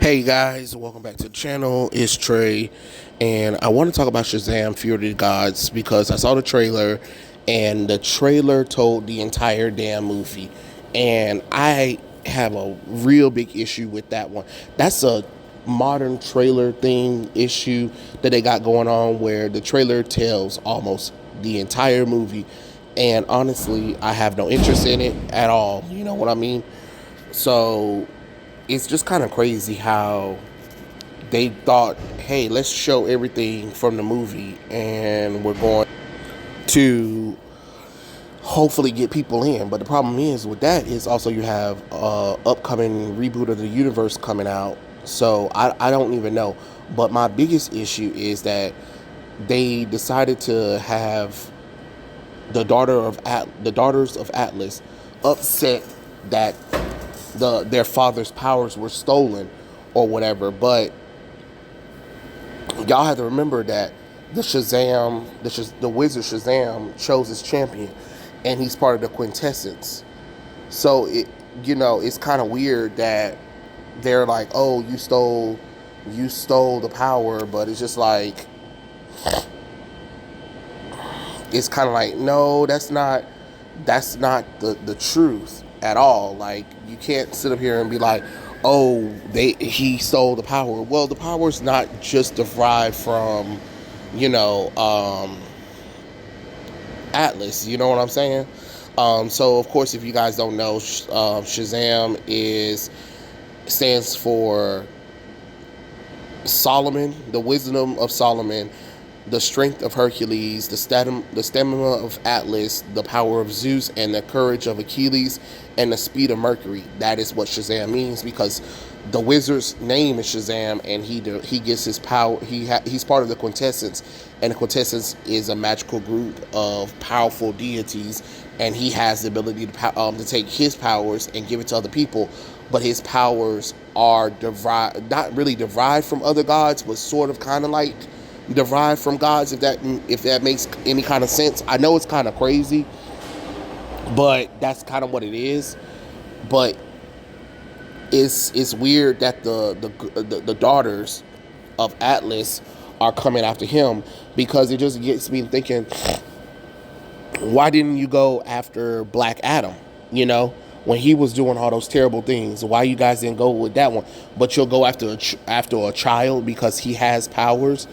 Hey guys, welcome back to the channel. It's Trey, and I want to talk about Shazam Fury of the Gods because I saw the trailer, and the trailer told the entire damn movie, and I have a real big issue with that one. That's a modern trailer thing issue that they got going on where the trailer tells almost the entire movie, and honestly, I have no interest in it at all. You know what I mean? So it's just kind of crazy how they thought, hey, let's show everything from the movie and we're going to hopefully get people in. But the problem is with that is also you have upcoming reboot of the universe coming out. So I don't even know. But my biggest issue is that they decided to have the daughters of Atlas upset that their father's powers were stolen or whatever. But y'all have to remember that the wizard Shazam chose his champion, and he's part of the quintessence. So it's kind of weird that they're like, oh, you stole the power, but it's just like, it's kind of like, no, that's not the truth at all. Like, you can't sit up here and be like, oh, he stole the power. Well, the power is not just derived from, Atlas. You know what I'm saying? So of course, if you guys don't know, Shazam stands for Solomon, the wisdom of Solomon, the strength of Hercules, the stamina of Atlas, the power of Zeus, and the courage of Achilles, and the speed of Mercury. That is what Shazam means, because the wizard's name is Shazam, and he gets his power. He's part of the quintessence, and the quintessence is a magical group of powerful deities, and he has the ability to take his powers and give it to other people. But his powers are not really derived from other gods, but sort of kind of like derived from gods, if that makes any kind of sense. I know it's kind of crazy, but that's kind of what it is. But it's weird that the daughters of Atlas are coming after him, because it just gets me thinking, why didn't you go after Black Adam, when he was doing all those terrible things? Why you guys didn't go with that one, but you'll go after a child because he has powers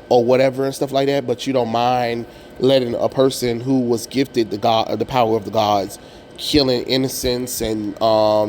or whatever and stuff like that? But you don't mind letting a person who was gifted the power of the gods, killing innocents and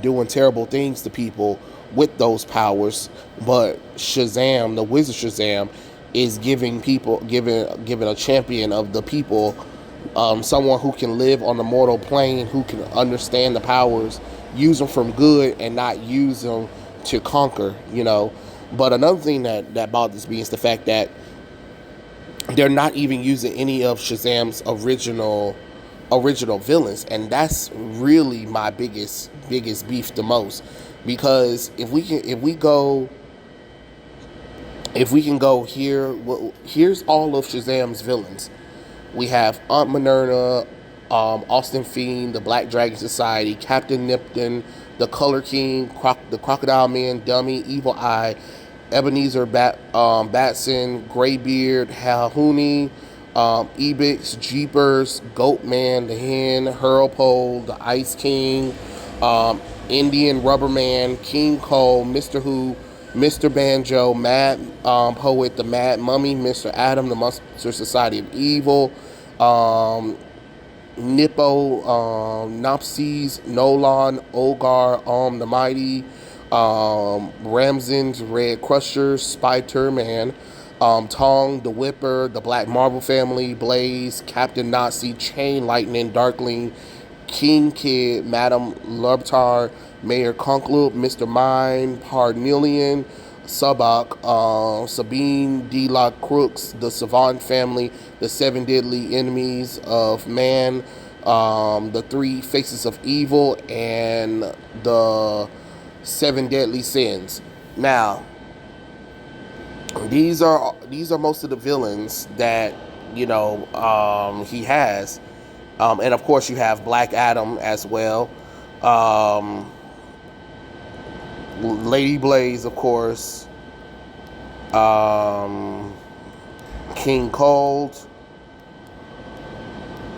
doing terrible things to people with those powers. But Shazam, the wizard Shazam, is giving a champion of the people, someone who can live on the mortal plane, who can understand the powers, use them from good and not use them to conquer. But another thing that bothers me is the fact that they're not even using any of Shazam's original villains, and that's really my biggest beef the most. Because if we can go here, here's all of Shazam's villains. We have Aunt Minerva, Austin Fiend, the Black Dragon Society, Captain Nipton, the Color King, the Crocodile Man, Dummy, Evil Eye, Ebenezer Batson, Graybeard, Halhouni, Ebix, Jeepers, Goatman, the Hen, Hurlpole, the Ice King, Indian Rubberman, King Cole, Mr. Who, Mr. Banjo, Mad Poet, the Mad Mummy, Mr. Adam, the Monster Society of Evil, Nippo, Nopsies, Nolan, Ogar, the Mighty, Ramson's Red Crusher, Spider-Man, Tong, the Whipper, the Black Marble Family, Blaze, Captain Nazi, Chain Lightning, Darkling, King Kid, Madame Lobtar, Mayor Conklub, Mr. Mime, Parnelian, Subak, Sabine, D-Lock Crooks, the Savant Family, the Seven Deadly Enemies of Man, the Three Faces of Evil, and the Seven Deadly Sins. Now, these are most of the villains that he has, and of course you have Black Adam as well. Lady Blaze, of course. Um, King Cold.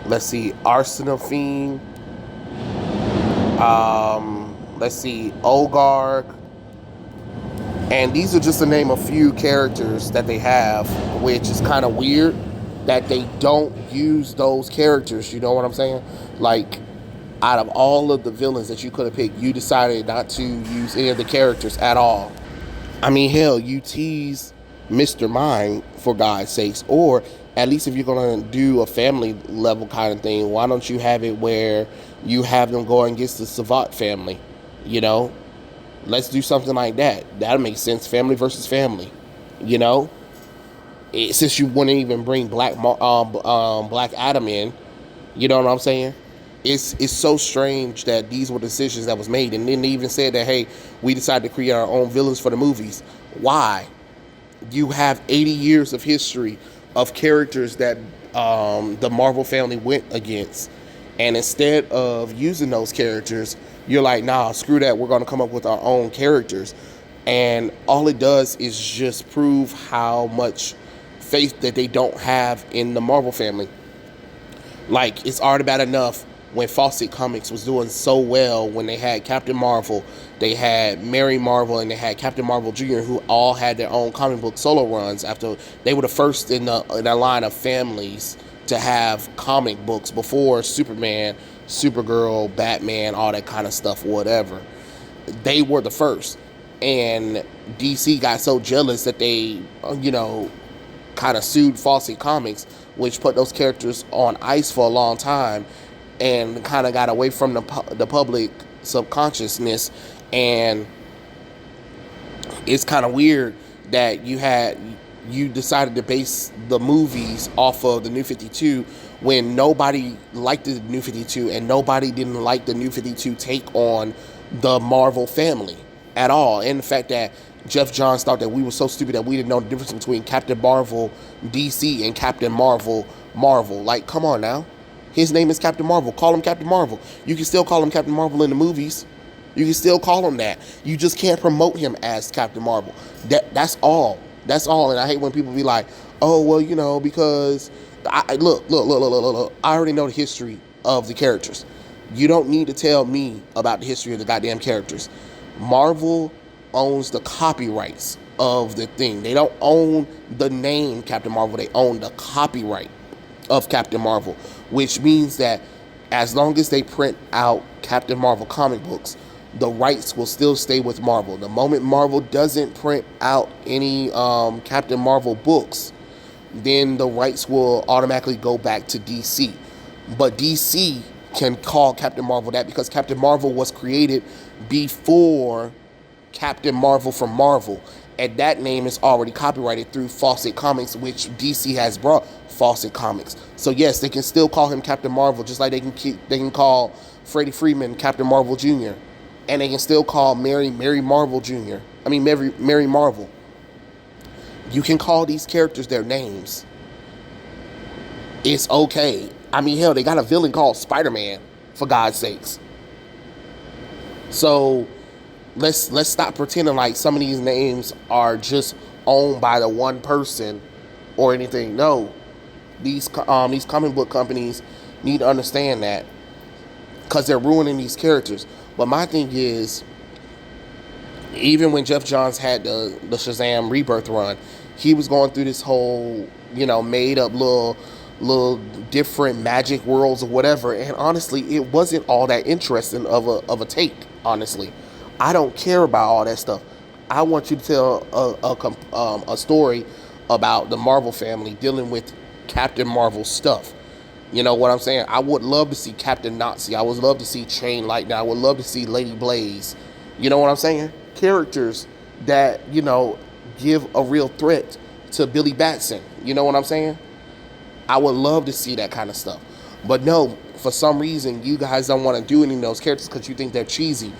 Let's see, Arsenal Fiend. Let's see, Ogark. And these are just to name a few characters that they have, which is kind of weird that they don't use those characters. You know what I'm saying? Like, out of all of the villains that you could have picked, you decided not to use any of the characters at all. I mean, hell, you tease Mr. Mind, for God's sakes, or at least if you're going to do a family level kind of thing, why don't you have it where you have them go against the Savant family? You know, let's do something like that. That'll make sense. Family versus family. You know, since you wouldn't even bring Black Adam in, you know what I'm saying? It's so strange that these were decisions that was made, and then they even said that, hey, we decided to create our own villains for the movies. Why? You have 80 years of history of characters that the Marvel family went against, and instead of using those characters, you're like, nah, screw that, we're going to come up with our own characters. And all it does is just prove how much faith that they don't have in the Marvel family. Like, it's already bad enough when Fawcett Comics was doing so well when they had Captain Marvel, they had Mary Marvel, and they had Captain Marvel Jr., who all had their own comic book solo runs after they were the first in a line of families to have comic books before Superman, Supergirl, Batman, all that kind of stuff, whatever. They were the first. And DC got so jealous that they, kind of sued Fawcett Comics, which put those characters on ice for a long time and kind of got away from the public subconsciousness. And it's kind of weird that you decided to base the movies off of the New 52 when nobody liked the New 52 and nobody didn't like the New 52 take on the Marvel family at all. And the fact that Jeff Johns thought that we were so stupid that we didn't know the difference between Captain Marvel DC and Captain Marvel Marvel. Like, come on now. His name is Captain Marvel. Call him Captain Marvel. You can still call him Captain Marvel in the movies. You can still call him that. You just can't promote him as Captain Marvel. That's all. That's all. And I hate when people be like, oh, well, because look. I already know the history of the characters. You don't need to tell me about the history of the goddamn characters. Marvel owns the copyrights of the thing. They don't own the name Captain Marvel. They own the copyright of Captain Marvel, which means that as long as they print out Captain Marvel comic books, the rights will still stay with Marvel. The moment Marvel doesn't print out any Captain Marvel books, then the rights will automatically go back to DC. But DC can call Captain Marvel that because Captain Marvel was created before Captain Marvel from Marvel, and that name is already copyrighted through Fawcett Comics, which DC has brought Fawcett Comics. So yes, they can still call him Captain Marvel, just like they can call Freddie Freeman Captain Marvel Jr., and they can still call Mary Marvel Jr. Mary Marvel. You can call these characters their names. It's okay. Hell, they got a villain called Spider-Man, for God's sakes. So let's stop pretending like some of these names are just owned by the one person or anything. No, these comic book companies need to understand that, because they're ruining these characters. But my thing is, even when Jeff Johns had the Shazam Rebirth run, he was going through this whole made up little different magic worlds or whatever, and honestly, it wasn't all that interesting of a take. Honestly, I don't care about all that stuff. I want you to tell a story about the Marvel family dealing with Captain Marvel stuff. You know what I'm saying? I would love to see Captain Nazi. I would love to see Chain Lightning. I would love to see Lady Blaze. You know what I'm saying? Characters that, give a real threat to Billy Batson. You know what I'm saying? I would love to see that kind of stuff. But no, for some reason, you guys don't want to do any of those characters because you think they're cheesy.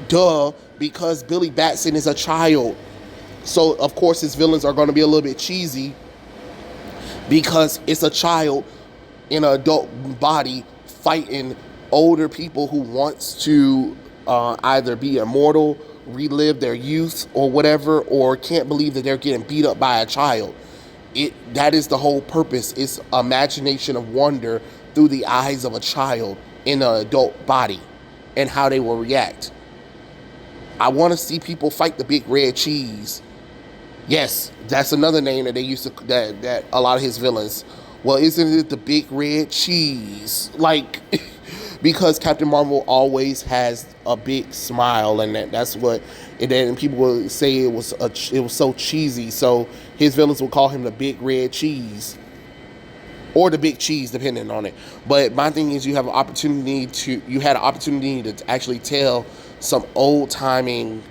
Duh, because Billy Batson is a child. So, of course, his villains are going to be a little bit cheesy because it's a child in an adult body fighting older people who wants to either be immortal relive their youth or whatever, or can't believe that they're getting beat up by a child. That is the whole purpose. It's imagination of wonder through the eyes of a child in an adult body and how they will react. I want to see people fight the big red cheese. Yes, that's another name that they used to, that a lot of his villains. Well, isn't it the big red cheese? Like, because Captain Marvel always has a big smile, and that's what. And then people will say it was so cheesy. So his villains will call him the big red cheese, or the big cheese, depending on it. But my thing is, you had an opportunity to actually tell some old timing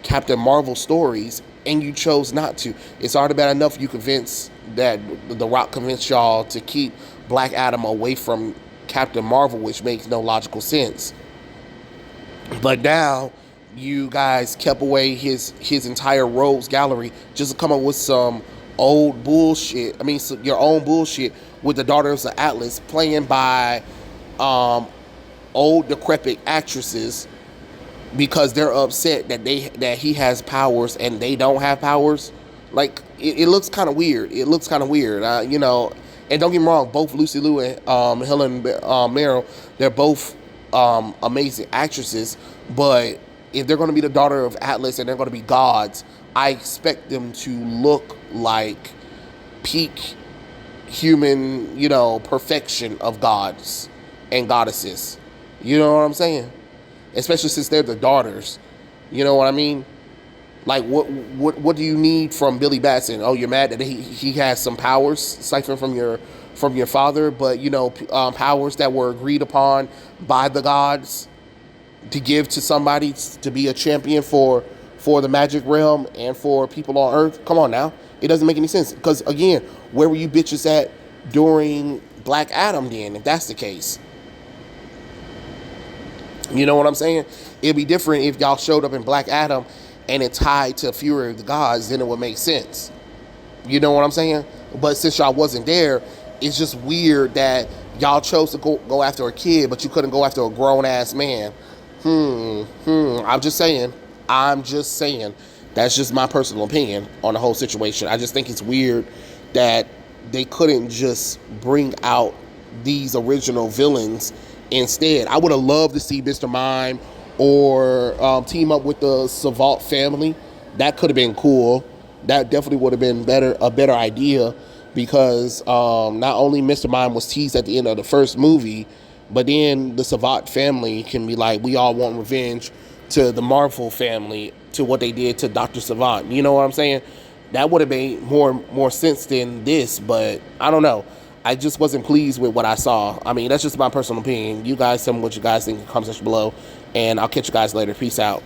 Captain Marvel stories, and you chose not to. It's already bad enough you convinced that The Rock convinced y'all to keep Black Adam away from Captain Marvel, which makes no logical sense. But now you guys kept away his entire rogues gallery just to come up with some old bullshit. I mean, your own bullshit with the Daughters of Atlas playing by old decrepit actresses, because they're upset that he has powers and they don't have powers. Like, it looks kind of weird. It looks kind of weird, you know. And don't get me wrong, both Lucy Liu and Helen Mirren, they're both amazing actresses. But if they're going to be the Daughter of Atlas and they're going to be gods, I expect them to look like peak human, you know, perfection of gods and goddesses. You know what I'm saying? Especially since they're the daughters. You know what I mean? Like, what do you need from Billy Batson? Oh, you're mad that he has some powers siphoned from your father, but, you know, powers that were agreed upon by the gods to give to somebody to be a champion for the magic realm and for people on Earth. Come on now. It doesn't make any sense. Because, again, where were you bitches at during Black Adam then, if that's the case? You know what I'm saying? It'd be different if y'all showed up in Black Adam and it tied to Fury of the Gods, then it would make sense. You know what I'm saying? But since y'all wasn't there, it's just weird that y'all chose to go after a kid, but you couldn't go after a grown-ass man. I'm just saying. That's just my personal opinion on the whole situation. I just think it's weird that they couldn't just bring out these original villains instead. I would have loved to see Mr. Mime or team up with the Savant family. That could have been cool. That definitely would have been a better idea, because not only Mr. Mime was teased at the end of the first movie, but then the Savant family can be like, we all want revenge to the Marvel family, to what they did to Dr. Savant. You know what I'm saying? That would have made more sense than this, but I don't know. I just wasn't pleased with what I saw. I mean, that's just my personal opinion. You guys tell me what you guys think in the comment section below, and I'll catch you guys later. Peace out.